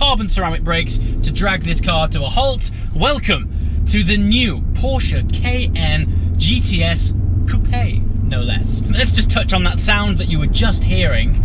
carbon ceramic brakes to drag this car to a halt. Welcome to the new Porsche Cayenne GTS Coupe, no less. Let's just touch on that sound that you were just hearing.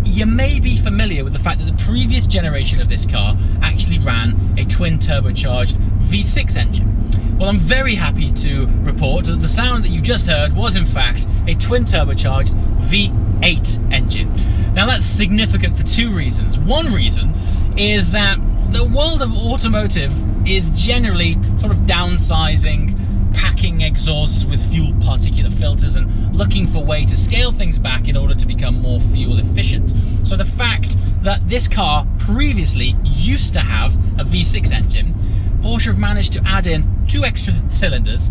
You may be familiar with the fact that the previous generation of this car actually ran a twin turbocharged V6 engine. Well, I'm very happy to report that the sound that you just heard was in fact a twin turbocharged V8 engine. Now that's significant for two reasons. One reason is that the world of automotive is generally sort of downsizing, packing exhausts with fuel particulate filters and looking for a way to scale things back in order to become more fuel efficient. So the fact that this car previously used to have a V6 engine, Porsche have managed to add in 2 extra cylinders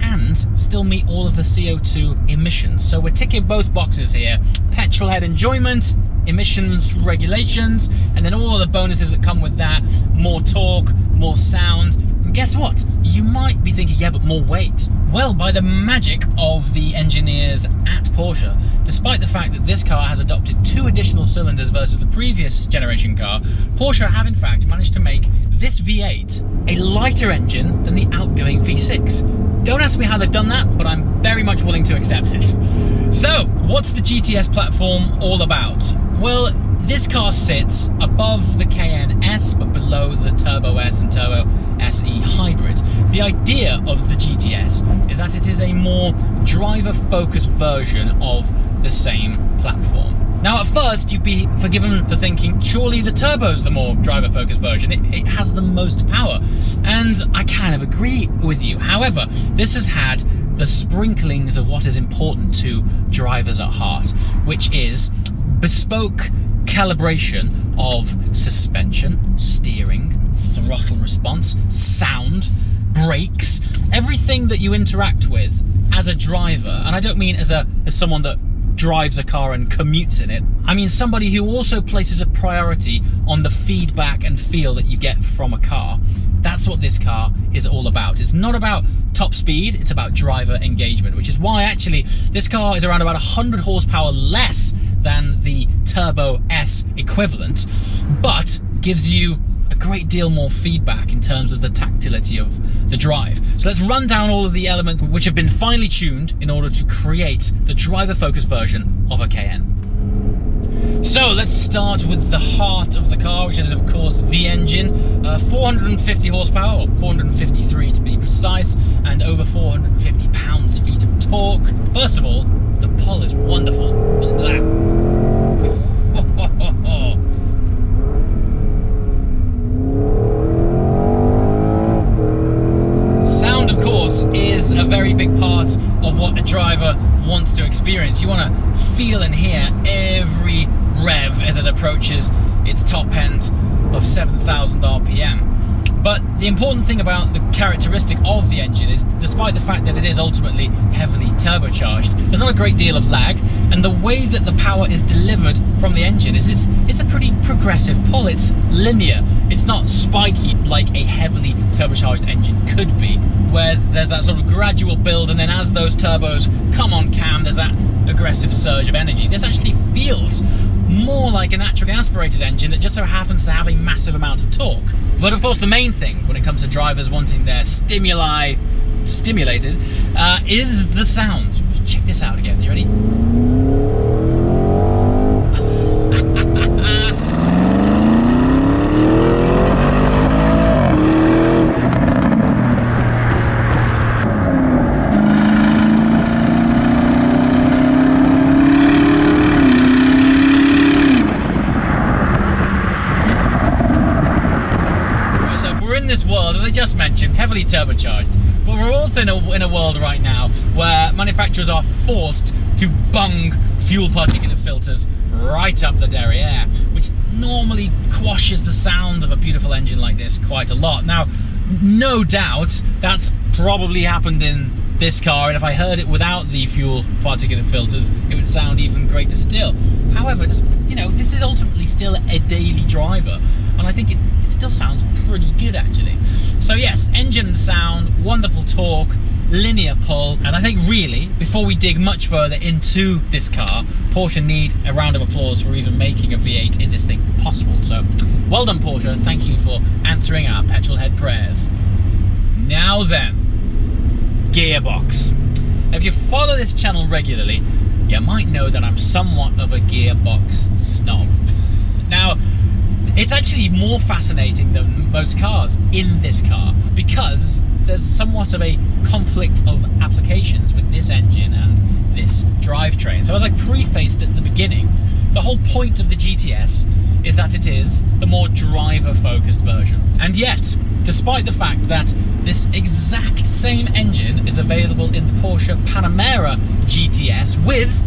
and still meet all of the CO2 emissions. So we're ticking both boxes here: petrol head enjoyment, emissions regulations, and then all of the bonuses that come with that: more torque, more sound. And guess what? You might be thinking, yeah, but more weight. Well, by the magic of the engineers at Porsche, despite the fact that this car has adopted 2 additional cylinders versus the previous generation car, Porsche have in fact managed to make this V8 a lighter engine than the outgoing V6. Don't ask me how they've done that, but I'm very much willing to accept it. So, what's the GTS platform all about? Well, this car sits above the Cayenne S, but below the Turbo S and Turbo SE hybrid. The idea of the GTS is that it is a more driver-focused version of the same platform. Now, at first, you'd be forgiven for thinking, surely the Turbo's the more driver-focused version. It has the most power. And I kind of agree with you. However, this has had the sprinklings of what is important to drivers at heart, which is bespoke calibration of suspension, steering, throttle response, sound, brakes, everything that you interact with as a driver. And I don't mean as someone that drives a car and commutes in it. I mean somebody who also places a priority on the feedback and feel that you get from a car. That's what this car is all about. It's not about top speed, it's about driver engagement, which is why actually this car is around about 100 horsepower less than the Turbo S equivalent, but gives you a great deal more feedback in terms of the tactility of the drive. So let's run down all of the elements which have been finely tuned in order to create the driver-focused version of a Cayenne. So let's start with the heart of the car, which is of course the engine. 450 horsepower, or 453 to be precise, and over 450 pounds-feet of torque. First of all, the pull is wonderful. Listen to that. Sound, of course, is a very big part of what a driver wants to experience. You want to feel and hear every rev as it approaches its top end of 7,000 RPM. But the important thing about the characteristic of the engine is, despite the fact that it is ultimately heavily turbocharged, there's not a great deal of lag, and the way that the power is delivered from the engine is it's a pretty progressive pull. It's linear. It's not spiky like a heavily turbocharged engine could be, where there's that sort of gradual build, and then as those turbos come on cam, there's that aggressive surge of energy. This actually feels more like a naturally aspirated engine that just so happens to have a massive amount of torque. But of course the main thing when it comes to drivers wanting their stimuli stimulated is the sound. Check this out again, you ready? This world, as I just mentioned, heavily turbocharged, but we're also in a world right now where manufacturers are forced to bung fuel particulate filters right up the derriere, which normally quashes the sound of a beautiful engine like this quite a lot. Now, no doubt that's probably happened in this car, and if I heard it without the fuel particulate filters, it would sound even greater still. However, this is ultimately still a daily driver, and I think it still sounds pretty good actually. So yes, engine sound, wonderful torque, linear pull, and I think really, before we dig much further into this car, Porsche need a round of applause for even making a V8 in this thing possible. So, well done Porsche, thank you for answering our petrolhead prayers. Now then, Gearbox. If you follow this channel regularly, you might know that I'm somewhat of a Gearbox snob. Now, it's actually more fascinating than most cars in this car, because there's somewhat of a conflict of applications with this engine and this drivetrain. So as I prefaced at the beginning, the whole point of the GTS is that it is the more driver-focused version. And yet, despite the fact that this exact same engine is available in the Porsche Panamera GTS with,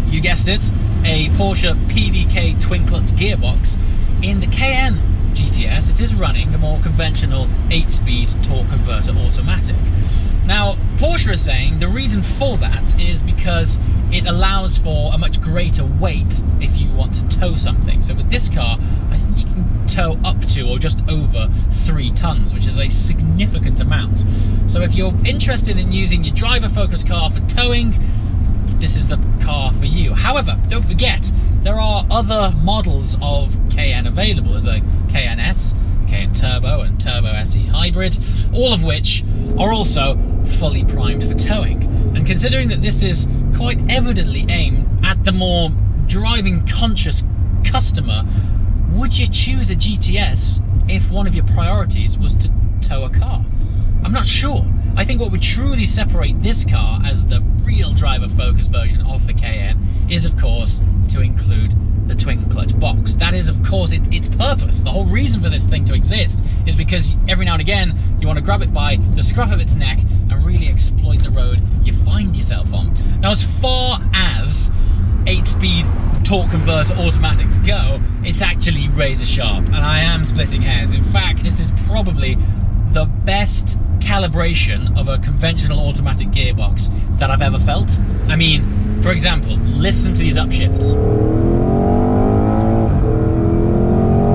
you guessed it, a Porsche PDK twin-clutch gearbox, in the Cayenne GTS it is running a more conventional 8-speed torque converter automatic. Now, Porsche is saying the reason for that is because it allows for a much greater weight if you want to tow something. So with this car, I think you can tow up to or just over 3 tons, which is a significant amount. So if you're interested in using your driver-focused car for towing, this is the car for you. However, don't forget, there are other models of Cayenne available. There's a Cayenne S, Cayenne Turbo, and Turbo SE Hybrid, all of which are also fully primed for towing. And considering that this is quite evidently aimed at the more driving conscious customer, would you choose a GTS if one of your priorities was to tow a car? I'm not sure. I think what would truly separate this car as the real driver-focused version of the Cayenne is, of course, to include the twin-clutch box. That is, of course, its purpose. The whole reason for this thing to exist is because every now and again you want to grab it by the scruff of its neck and really exploit the road you find yourself on. Now, as far as 8-speed torque converter automatics go, it's actually razor sharp, and I am splitting hairs. In fact, this is probably the best calibration of a conventional automatic gearbox that I've ever felt. I mean, for example, listen to these upshifts.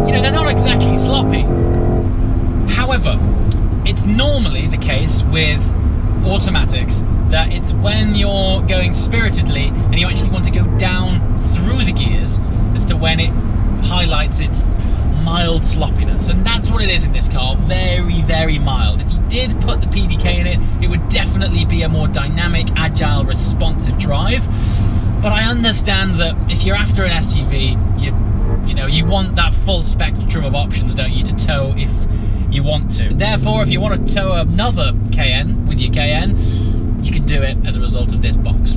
You know, they're not exactly sloppy. However, it's normally the case with automatics that it's when you're going spiritedly and you actually want to go down through the gears as to when it highlights its mild sloppiness, and that's what it is in this car. Very, very mild. If you did put the PDK in it, it would definitely be a more dynamic, agile, responsive drive. But I understand that if you're after an SUV, you know, you want that full spectrum of options, don't you, to tow if you want to. Therefore, if you want to tow another Cayenne with your Cayenne, you can do it as a result of this box.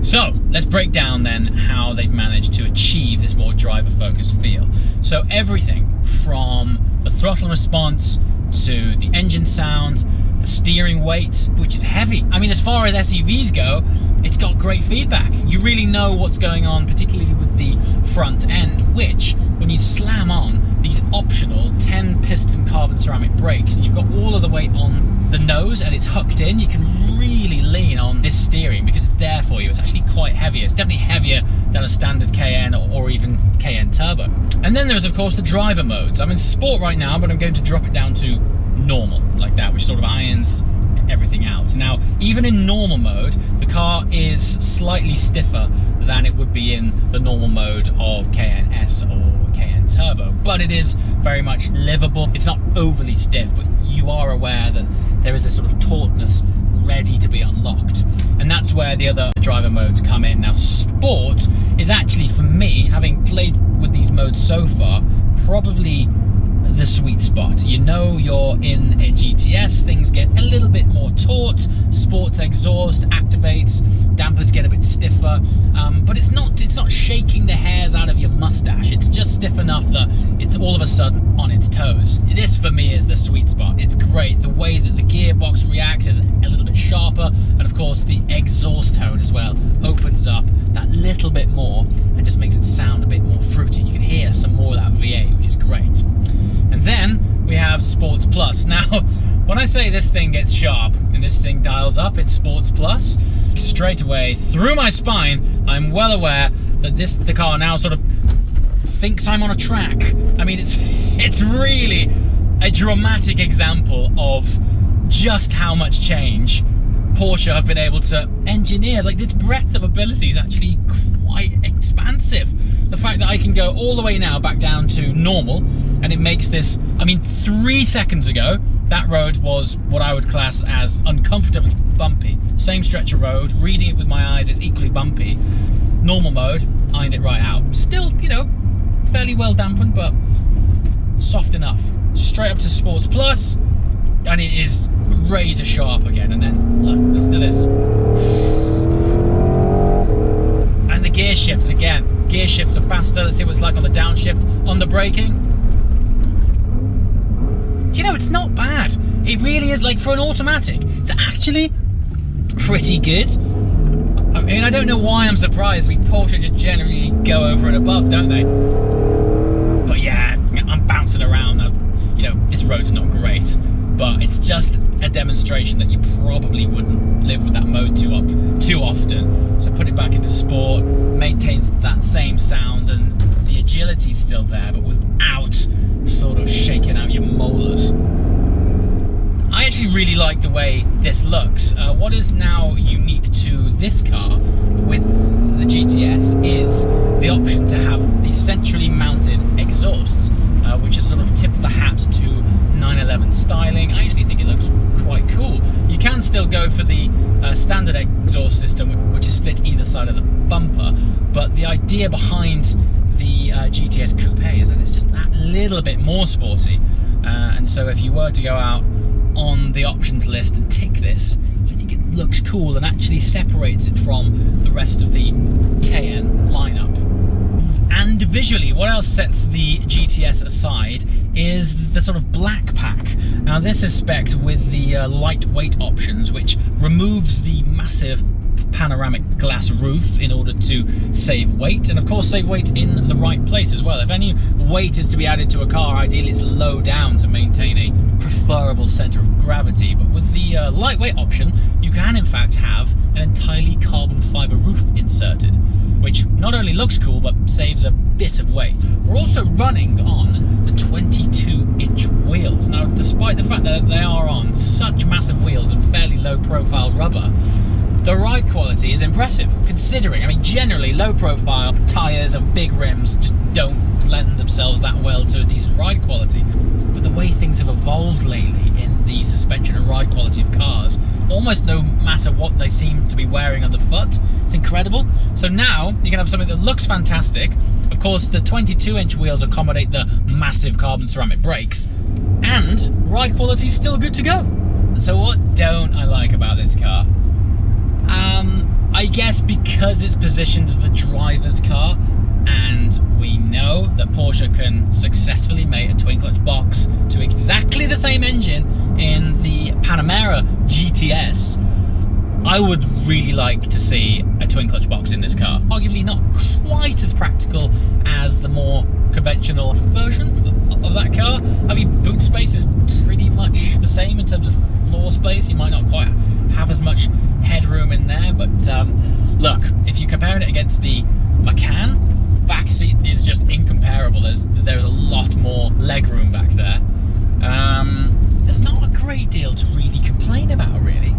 So let's break down then how they've managed to achieve this more driver-focused feel. So everything from the throttle response to the engine sound, the steering weight, which is heavy. I mean, as far as SUVs go, it's got great feedback. You really know what's going on, particularly with the front end, which, when you slam on these optional 10-piston carbon ceramic brakes, and you've got all of the weight on the nose and it's hooked in, you can really lean on this steering because it's there for you. It's actually quite heavy. It's definitely heavier than a standard Cayenne or even Cayenne Turbo. And then there's, of course, the driver modes. I'm in Sport right now, but I'm going to drop it down to normal, like that, which sort of irons everything out. Now, even in normal mode, the car is slightly stiffer than it would be in the normal mode of Cayenne S or Cayenne Turbo, but it is very much livable. It's not overly stiff, but you are aware that there is this sort of tautness ready to be unlocked, and that's where the other driver modes come in. Now, Sport is actually, for me, having played with these modes so far, probably the sweet spot. You know you're in a GTS, things get a little bit more taut, Sport's exhaust activates, dampers get a bit stiffer, but it's not shaking the hairs out of your mustache. It's just stiff enough that it's all of a sudden on its toes. This, for me, is the sweet spot. It's great. The way that the gearbox reacts is a little bit sharper, and of course the exhaust tone as well opens up that little bit more and just makes it sound a bit more fruity. You can hear some more of that V8, which is great. And then we have Sports Plus. Now, when I say this thing gets sharp and this thing dials up, it's Sports Plus, straight away through my spine, I'm well aware that the car now sort of thinks I'm on a track. I mean, it's really a dramatic example of just how much change Porsche have been able to engineer. Like, its breadth of ability is actually quite expansive. The fact that I can go all the way now back down to normal, and it makes this, I mean, 3 seconds ago, that road was what I would class as uncomfortably bumpy. Same stretch of road, reading it with my eyes, it's equally bumpy. Normal mode, ironed it right out. Still, you know, fairly well dampened, but soft enough. Straight up to Sports Plus, and it is razor sharp again. And then, look, listen to this. And the gear shifts again. Gear shifts are faster. Let's see what it's like on the downshift. On the braking, you know, it's not bad. It really is. Like, for an automatic, it's actually pretty good. I mean, I don't know why I'm surprised. I mean, Porsche just generally go over and above, don't they? But yeah, I'm bouncing around now. You know, this road's not great, but it's just a demonstration that you probably wouldn't live with that mode too often. So put it back into sport, maintains that same sound, and the agility's still there, but without sort of shaking out your molars. I actually really like the way this looks. What is now unique to this car with the GTS is the option to have the centrally mounted exhausts, which is sort of tip of the hat to 911 styling. I actually think it looks quite cool. You can still go for the standard exhaust system, which is split either side of the bumper, but the idea behind the GTS Coupe is that it's just that little bit more sporty. And so if you were to go out on the options list and tick this, I think it looks cool and actually separates it from the rest of the Cayenne lineup. And visually, what else sets the GTS aside is the sort of black pack. Now, this is spec'd with the lightweight options, which removes the massive panoramic glass roof in order to save weight, and of course save weight in the right place as well. If any weight is to be added to a car, ideally it's low down to maintain a preferable center of gravity. But with the lightweight option, you can in fact have an entirely carbon fiber roof inserted, which not only looks cool but saves a bit of weight. We're also running on the 22-inch wheels. Now, despite the fact that they are on such massive wheels and fairly low profile rubber, the ride quality is impressive, considering, I mean, generally low profile tyres and big rims just don't lend themselves that well to a decent ride quality. But the way things have evolved lately in the suspension and ride quality of cars, almost no matter what they seem to be wearing underfoot, it's incredible. So now you can have something that looks fantastic. Of course, the 22-inch wheels accommodate the massive carbon ceramic brakes, and ride quality is still good to go. So what don't I like about this car? I guess because it's positioned as the driver's car, and we know that Porsche can successfully mate a twin clutch box to exactly the same engine in the Panamera GTS, I would really like to see a twin clutch box in this car. Arguably not quite as practical as the more conventional version of that car. I mean, boot space is pretty much the same in terms of floor space. You might not quite have as much headroom in there, but look, if you're comparing it against the Macan, back seat is just incomparable. There's a lot more legroom back there. There's not a great deal to really complain about, really.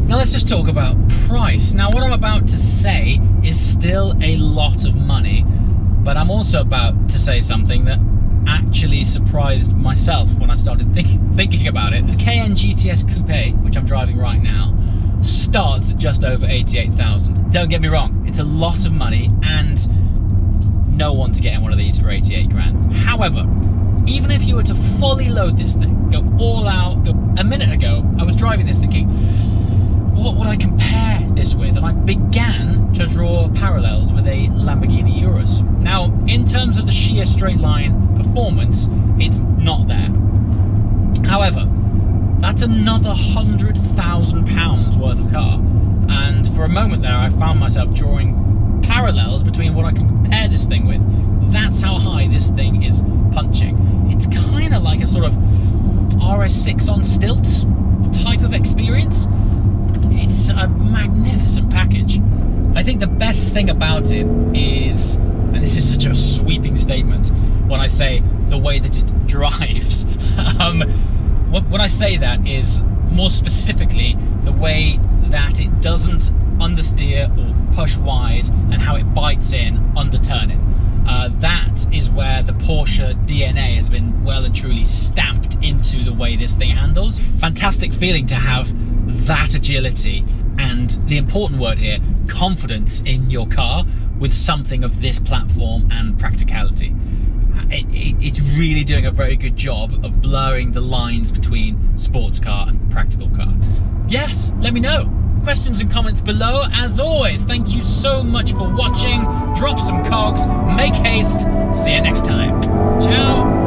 Now let's just talk about price. Now, what I'm about to say is still a lot of money, but I'm also about to say something that actually surprised myself when I started thinking about it. The Cayenne GTS Coupe, which I'm driving right now, starts at just over 88,000. Don't get me wrong, it's a lot of money, and no one's getting one of these for 88 grand. However, even if you were to fully load this thing, go all out, a minute ago, I was driving this thinking, what would I compare this with? And I began to draw parallels with a Lamborghini Urus. Now, in terms of the sheer straight line performance, it's not there. However, that's another £100,000 worth of car. And for a moment there, I found myself drawing parallels between what I can compare this thing with. That's how high this thing is punching. It's kind of like a sort of RS6 on stilts type of experience. It's a magnificent package. I think the best thing about it is, and this is such a sweeping statement when I say the way that it drives, when I say that is more specifically, the way that it doesn't understeer or push wide and how it bites in under turning. That is where the Porsche DNA has been well and truly stamped into the way this thing handles. Fantastic feeling to have that agility and, the important word here, confidence in your car with something of this platform and practicality. It's really doing a very good job of blurring the lines between sports car and practical car. Yes, let me know. Questions and comments below. As always, thank you so much for watching. Drop some cogs, make haste. See you next time. Ciao.